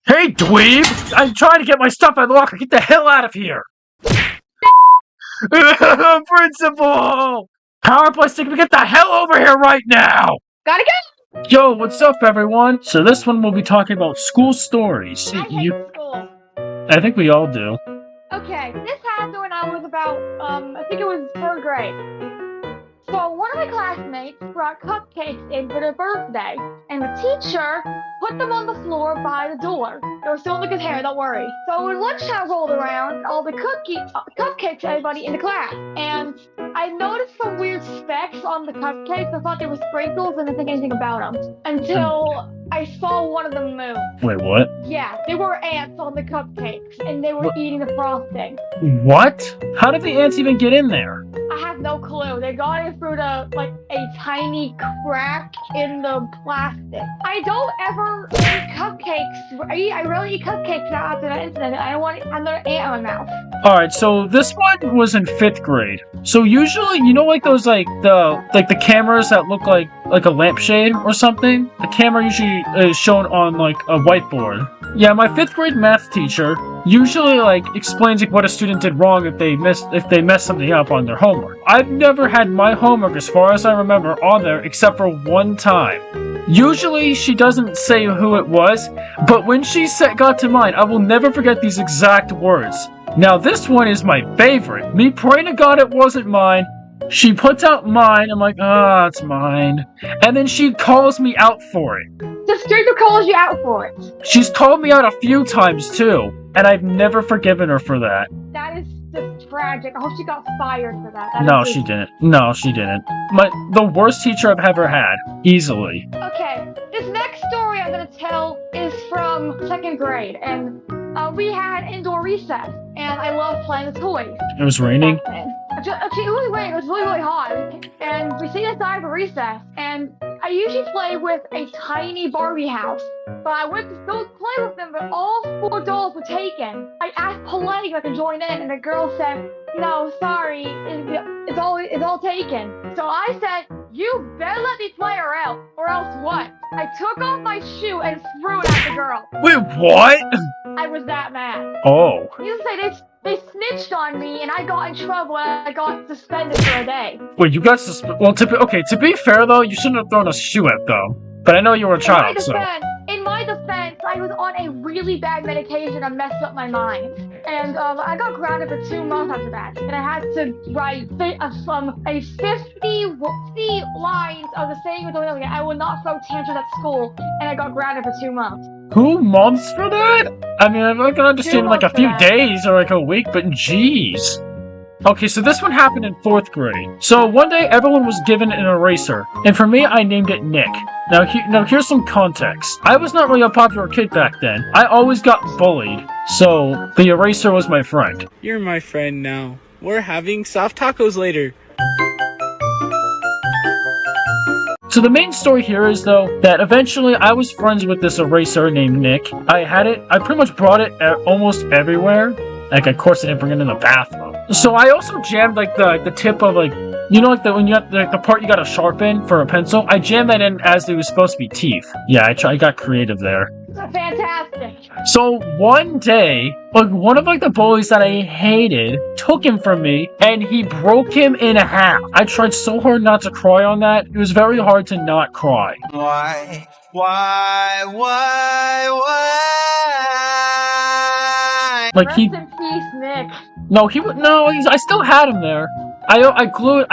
Hey, dweeb! I'm trying to get my stuff out of the locker. Get the hell out of here! Principal! Power Play Stick, get the hell over here right now! Gotta go! Yo, what's up, everyone? So this one we'll be talking about school stories. I hate school. I think we all do. Okay, this happened when I was about, I think it was 3rd grade. So one of my classmates brought cupcakes in for their birthday, and the teacher put them on the floor by the door. They were still in the container, don't worry. So when lunchtime rolled around, all the cupcakes everybody in the class, and I noticed some weird specks on the cupcakes. I thought they were sprinkles and didn't think anything about them until I saw one of them move. Wait, what? Yeah, they were ants on the cupcakes, and they were eating the frosting. What? How did the ants even get in there? I have no clue. They got it through a tiny crack in the plastic. I don't ever eat cupcakes. I rarely eat cupcakes after that incident. I don't want another ant in my mouth. Alright, so this one was in 5th grade. So usually, you know, like those the cameras that look like a lampshade or something? The camera usually is shown on like a whiteboard. Yeah, my 5th grade math teacher usually explains what a student did wrong if they messed something up on their homework. I've never had my homework, as far as I remember, on there except for one time. Usually she doesn't say who it was, but when she got to mine, I will never forget these exact words. Now this one is my favorite. Me praying to God it wasn't mine. She puts out mine. I'm like, it's mine. And then she calls me out for it. The teacher calls you out for it. She's called me out a few times too, and I've never forgiven her for that. That is just tragic. I hope she got fired for that. No, she didn't. No, she didn't. The worst teacher I've ever had, easily. Okay, this next story I'm gonna tell is from 2nd grade, and we had indoor recess, and I love playing with toys. It was raining? Actually, it was raining. It was really, really hot, and we sit inside for recess, and I usually play with a tiny Barbie house, but I went to go play with them, but all 4 dolls were taken. I asked politely if I could join in, and the girl said, "No, sorry, it's all taken." So I said, "You better let me play her out, or else what?" I took off my shoe and threw it at the girl. Wait, what? I was that mad. Oh. You say they snitched on me, and I got in trouble, and I got suspended for a day. Wait, you got suspended? Well, to be fair though, you shouldn't have thrown a shoe at them. But I know you were a child, In my defense, I was on a really bad medication and messed up my mind. And I got grounded for 2 months after that. And I had to write 50 lines of the saying I will not throw tantrums at school. And I got grounded for 2 months. 2 months for that? I mean, I can understand a few days or a week, but jeez. Okay, so this one happened in 4th grade. So one day, everyone was given an eraser, and for me, I named it Nick. Now here's some context. I was not really a popular kid back then. I always got bullied, so the eraser was my friend. You're my friend now. We're having soft tacos later. So the main story here is, though, that eventually I was friends with this eraser named Nick. I pretty much brought it almost everywhere. Of course I didn't bring it in the bathroom. So I also jammed, the tip of, you know, when you have, the part you gotta sharpen for a pencil? I jammed that in as it was supposed to be teeth. Yeah, I got creative there. Fantastic. So one day, one of the bullies that I hated took him from me, and he broke him in half. I tried so hard not to cry on that. It was very hard to not cry. Why? Rest in peace, Nick. I still had him there. I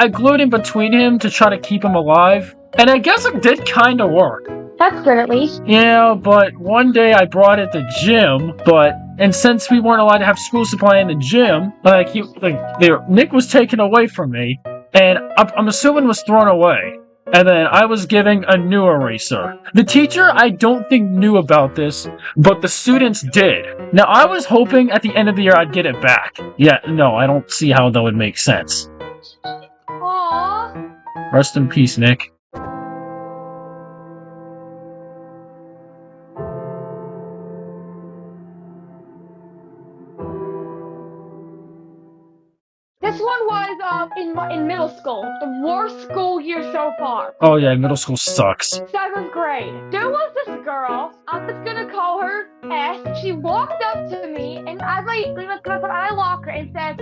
glued in between him to try to keep him alive, and I guess it did kind of work. That's good, at least. Yeah, but one day I brought it to gym, and since we weren't allowed to have school supply in the gym, Nick was taken away from me, and I'm assuming was thrown away. And then I was giving a new eraser. The teacher, I don't think knew about this, but the students did. Now, I was hoping at the end of the year I'd get it back. Yeah, no, I don't see how that would make sense. Aww. Rest in peace, Nick. This one was in middle school. The worst school year so far. Oh yeah, middle school sucks. 7th grade. There was this girl, I'm just gonna call her S, she walked up to me, and as I lock her and said,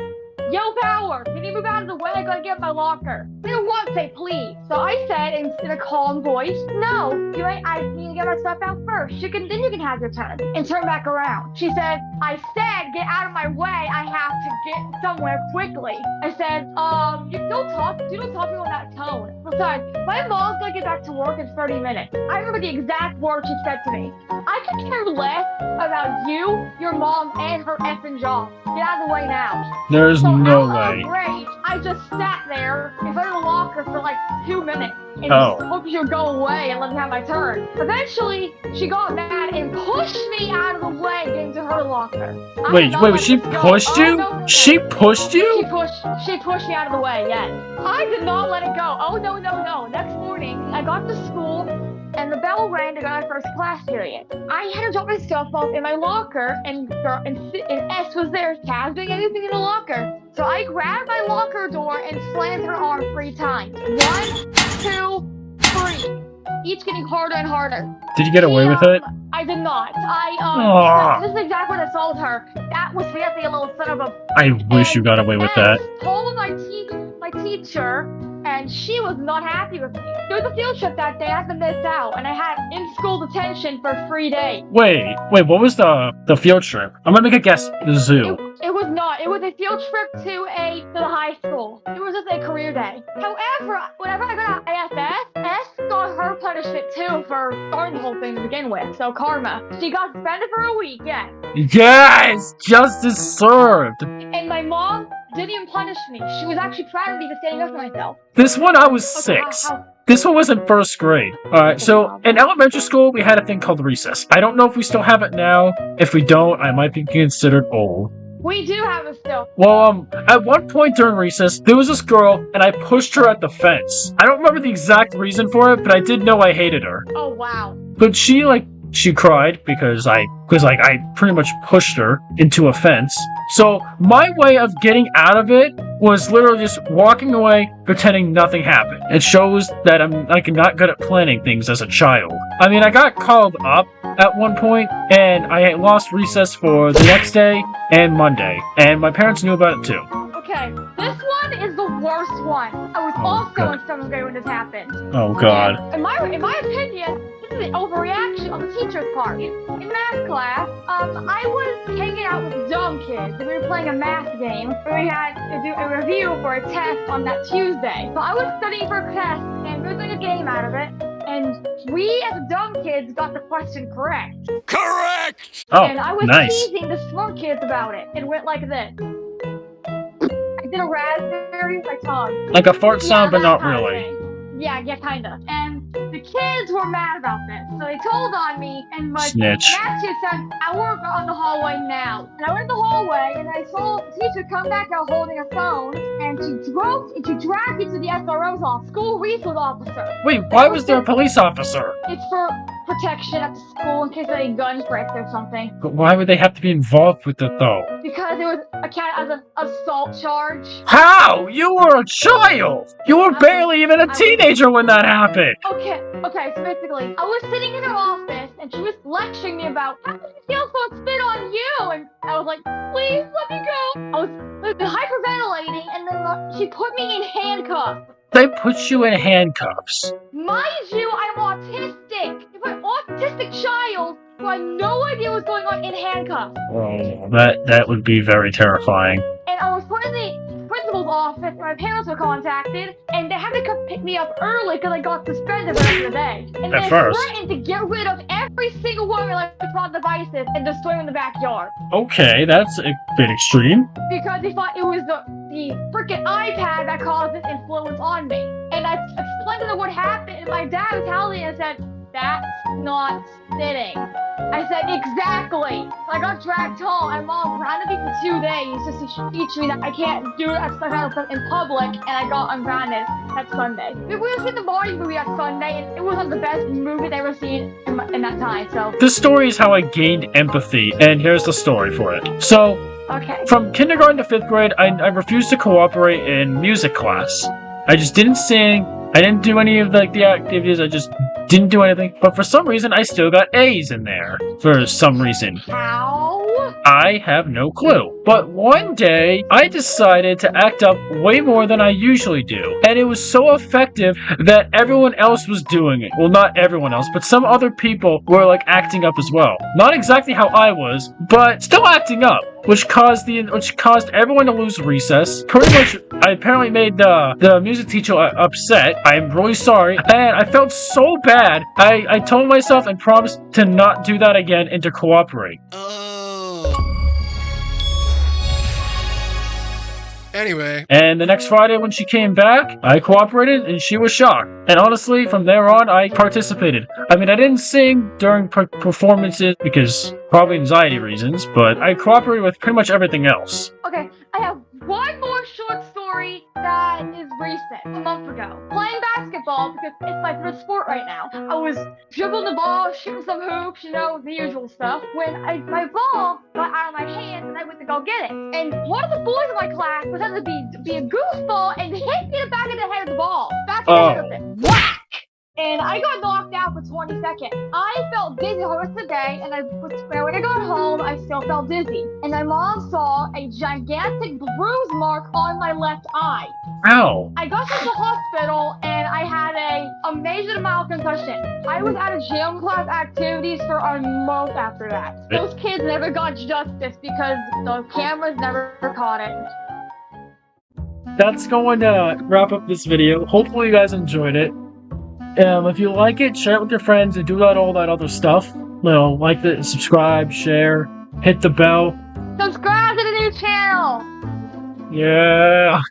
"Yo, Power, can you move out of the way? I gotta get my locker." I didn't want to say please, so I said in a calm voice, "No, I need to get my stuff out first. Then you can have your turn," and turn back around. She said, "I said get out of my way. I have to get somewhere quickly." I said, you don't talk to me on that tone. Besides, my mom's gonna get back to work in 30 minutes. I remember the exact words she said to me. "I could care less about you, your mom, and her effing job. Get out of the way now." There's So no out way. of rage, I just sat there in front of the locker for like 2 minutes and Oh. just hoped she would go away and let me have my turn. Eventually, she got mad and pushed me out of the way into her locker. I Wait, did not wait, let she this go. pushed Oh, you? no. She pushed She you? pushed me out of the way, yes. I did not let it go. Oh, no. Next morning, I got to school, and the bell rang to go to my first class period. I had to drop my stuff off in my locker, and S was there, Taz doing everything in the locker. So I grabbed my locker door and slammed her arm 3 times. 1, 2, 3. Each getting harder and harder. Did you get away with it? I did not. Aw. This is exactly what I told her. That was the little son of a. I wish you got away with that. Told my teacher, and she was not happy with me. There was a field trip that day. I had to miss out, and I had in-school detention for 3 days. Wait, what was the field trip? I'm gonna make a guess. The zoo. It was not. It was a field trip to the high school. It was just a career day. However, whenever I got IFS, S got her punishment too for starting the whole thing to begin with. So karma. She got suspended for a week. Yes. Yes! Justice served! And my mom didn't even punish me. She was actually proud of me for standing up for myself. This one I was Okay, 6. This one was in first grade. Alright, so in elementary school, we had a thing called recess. I don't know if we still have it now. If we don't, I might be considered old. We do have it still. Well, at one point during recess, there was this girl, and I pushed her at the fence. I don't remember the exact reason for it, but I did know I hated her. Oh, wow. But she cried because I pretty much pushed her into a fence. So my way of getting out of it was literally just walking away, pretending nothing happened. It shows that I'm not good at planning things as a child. I mean, I got called up at one point, and I had lost recess for the next day and Monday, and my parents knew about it too. Okay, this one is the worst one. I was Oh, also God. in 7th grade when this happened. Oh God. And in my opinion, this is an overreaction on the teacher's part. In math class, I was hanging out with dumb kids, and we were playing a math game where we had to do a review for a test on that Tuesday. So I was studying for a test, and we were doing a game out of it, and we, as dumb kids, got the question correct. Correct! Oh, And I was nice. teasing the smart kids about it. It went like this. I did a raspberry with my tongue. Like a fart sound, but that not kind of really. thing. Yeah, kinda. And the kids were mad about this, so they told on me, and my Snitch. math teacher said, "I work on the hallway now." And I went in the hallway, and I saw the teacher come back out holding a phone, and she dragged me to the SRO's office, school resource officer. Wait, why was there a police officer? It's for protection at the school in case any guns break or something. But why would they have to be involved with it though? Because it was accounted as an assault charge. How? You were a child! You were barely even a teenager when that happened! Okay, so basically, I was sitting in her office, and she was lecturing me about, how did you feel so spit on you? And I was like, please let me go. I was hyperventilating, and then she put me in handcuffs. They put you in handcuffs. Mind you, I'm autistic. You put an autistic child who had no idea what was going on in handcuffs. Oh, that would be very terrifying. And I was put in the principal's office, and my parents were contacted, and they had to come pick me up early because I got suspended for the day. And At they first. threatened to get rid of every single one of my electronic devices and destroy them in the backyard. Okay, that's a bit extreme. Because they thought it was the freaking iPad that caused this influence on me. And I explained to them what happened, and my dad was telling me and said, "That's not sitting." I said, "Exactly." So I got dragged home, and Mom grounded me for 2 days just to teach me that I can't do that kind of stuff in public, and I got ungrounded that Sunday. We were seeing the Mario movie that Sunday, and it was one of the best movies I've ever seen in that time, so. This story is how I gained empathy, and here's the story for it. So, Okay. from kindergarten to 5th grade, I refused to cooperate in music class. I just didn't sing, I didn't do any of like the activities. I just didn't do anything. But for some reason, I still got A's in there. For some reason. How? I have no clue. But one day, I decided to act up way more than I usually do. And it was so effective that everyone else was doing it. Well, not everyone else, but some other people were like acting up as well. Not exactly how I was, but still acting up. Which caused everyone to lose recess. Pretty much, I apparently made the music teacher upset. I am really sorry, and I felt so bad. I told myself and promised to not do that again and to cooperate. Anyway. And the next Friday when she came back, I cooperated and she was shocked. And honestly, from there on, I participated. I mean, I didn't sing during performances because probably anxiety reasons, but I cooperated with pretty much everything else. Okay, I have one more short story that is recent. A month ago. Playing basketball because it's my favorite sport right now. I was dribbling the ball, shooting some hoops, you know, the usual stuff. When my ball got out of my hand and I went to go get it. And one of the boys in my class pretended to be a goofball and hit me in the back of the head of the ball. Back of the head of it. Whack! And I got knocked out for 20 seconds. I felt dizzy the rest of the day, and when I got home, I still felt dizzy. And my mom saw a gigantic bruise mark on my left eye. Ow. I got to the hospital, and I had a major amount of concussion. I was out of gym class activities for a month after that. Those kids never got justice because the cameras never caught it. That's going to wrap up this video. Hopefully you guys enjoyed it. If you like it, share it with your friends and do all that other stuff. You know, like it, subscribe, share, hit the bell. Subscribe to the new channel! Yeah.